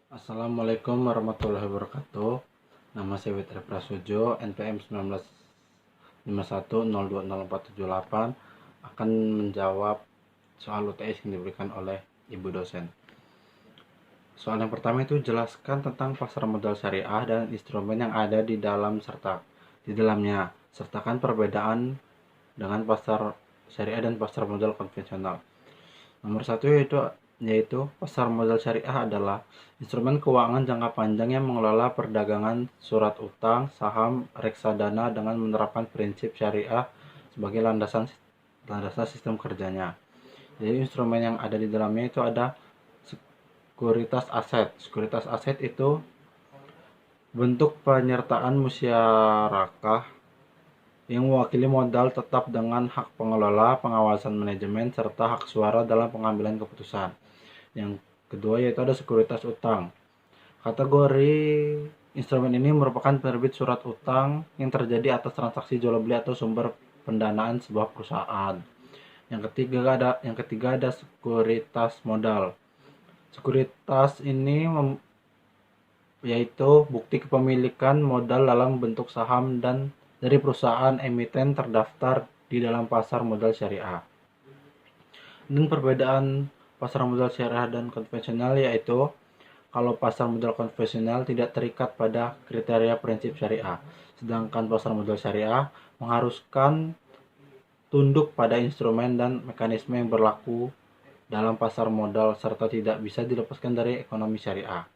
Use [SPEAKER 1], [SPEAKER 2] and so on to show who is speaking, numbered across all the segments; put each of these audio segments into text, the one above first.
[SPEAKER 1] Assalamualaikum warahmatullahi wabarakatuh. Nama saya Witra Prasojo, NPM 1951020478, akan menjawab soal UTS yang diberikan oleh Ibu dosen. Soal yang pertama itu jelaskan tentang pasar modal syariah dan instrumen yang ada di dalamnya. Sertakan perbedaan dengan pasar syariah dan pasar modal konvensional. Nomor satu yaitu pasar modal syariah adalah instrumen keuangan jangka panjang yang mengelola perdagangan surat utang, saham, reksadana dengan menerapkan prinsip syariah sebagai landasan sistem kerjanya. Jadi instrumen yang ada di dalamnya itu ada sekuritas aset. Sekuritas aset itu bentuk penyertaan musyarakah yang mewakili modal tetap dengan hak pengelola, pengawasan manajemen, serta hak suara dalam pengambilan keputusan. Yang kedua yaitu ada sekuritas utang. Kategori instrumen ini merupakan penerbit surat utang yang terjadi atas transaksi jual beli atau sumber pendanaan sebuah perusahaan. Yang ketiga ada sekuritas modal. Sekuritas ini yaitu bukti kepemilikan modal dalam bentuk saham dan dari perusahaan emiten terdaftar di dalam pasar modal syariah. Dan perbedaan pasar modal syariah dan konvensional yaitu kalau pasar modal konvensional tidak terikat pada kriteria prinsip syariah, sedangkan pasar modal syariah mengharuskan tunduk pada instrumen dan mekanisme yang berlaku dalam pasar modal serta tidak bisa dilepaskan dari ekonomi syariah.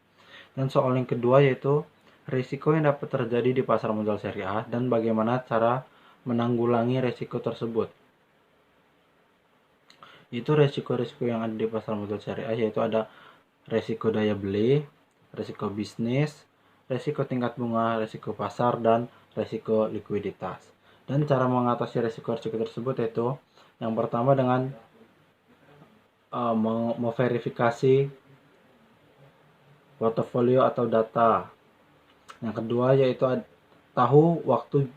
[SPEAKER 1] Dan soal yang kedua yaitu risiko yang dapat terjadi di pasar modal syariah dan bagaimana cara menanggulangi risiko tersebut. Itu risiko-risiko yang ada di pasar modal syariah yaitu ada risiko daya beli, risiko bisnis, risiko tingkat bunga, risiko pasar, dan risiko likuiditas. Dan cara mengatasi risiko-risiko tersebut yaitu yang pertama dengan memverifikasi portofolio atau data. Yang kedua yaitu tahu waktu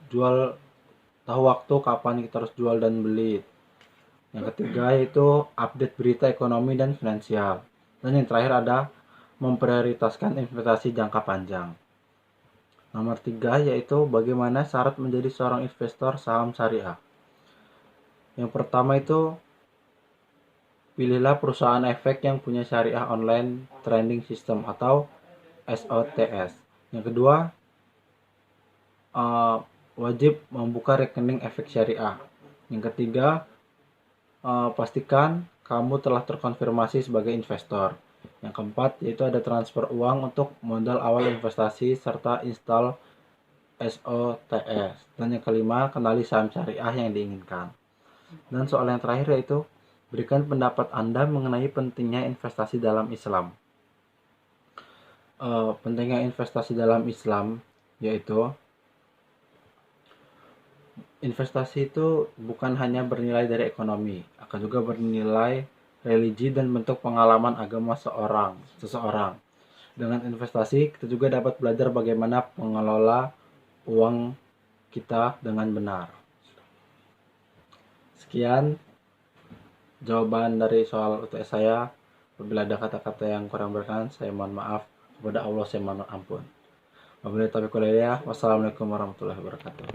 [SPEAKER 1] kapan kita harus jual dan beli. Yang ketiga yaitu update berita ekonomi dan finansial. Dan yang terakhir ada memprioritaskan investasi jangka panjang. Nomor 3 yaitu bagaimana syarat menjadi seorang investor saham syariah. Yang pertama itu pilihlah perusahaan efek yang punya syariah online trading system atau SOTS. Yang kedua, wajib membuka rekening efek syariah. Yang ketiga, pastikan kamu telah terkonfirmasi sebagai investor. Yang keempat, yaitu ada transfer uang untuk modal awal investasi serta install SOTS. Dan yang kelima, kenali saham syariah yang diinginkan. Dan soal yang terakhir yaitu berikan pendapat Anda mengenai pentingnya investasi dalam Islam. Pentingnya investasi dalam Islam yaitu investasi itu bukan hanya bernilai dari ekonomi, akan juga bernilai religi dan bentuk pengalaman agama seseorang. Dengan investasi kita juga dapat belajar bagaimana mengelola uang kita dengan benar. Sekian jawaban dari soal UTS saya. Apabila ada kata-kata yang kurang berkenan, saya mohon maaf. Kepada Allah saya mohon ampun. Wabillahi taufiq wal hidayah. Wassalamualaikum warahmatullahi wabarakatuh.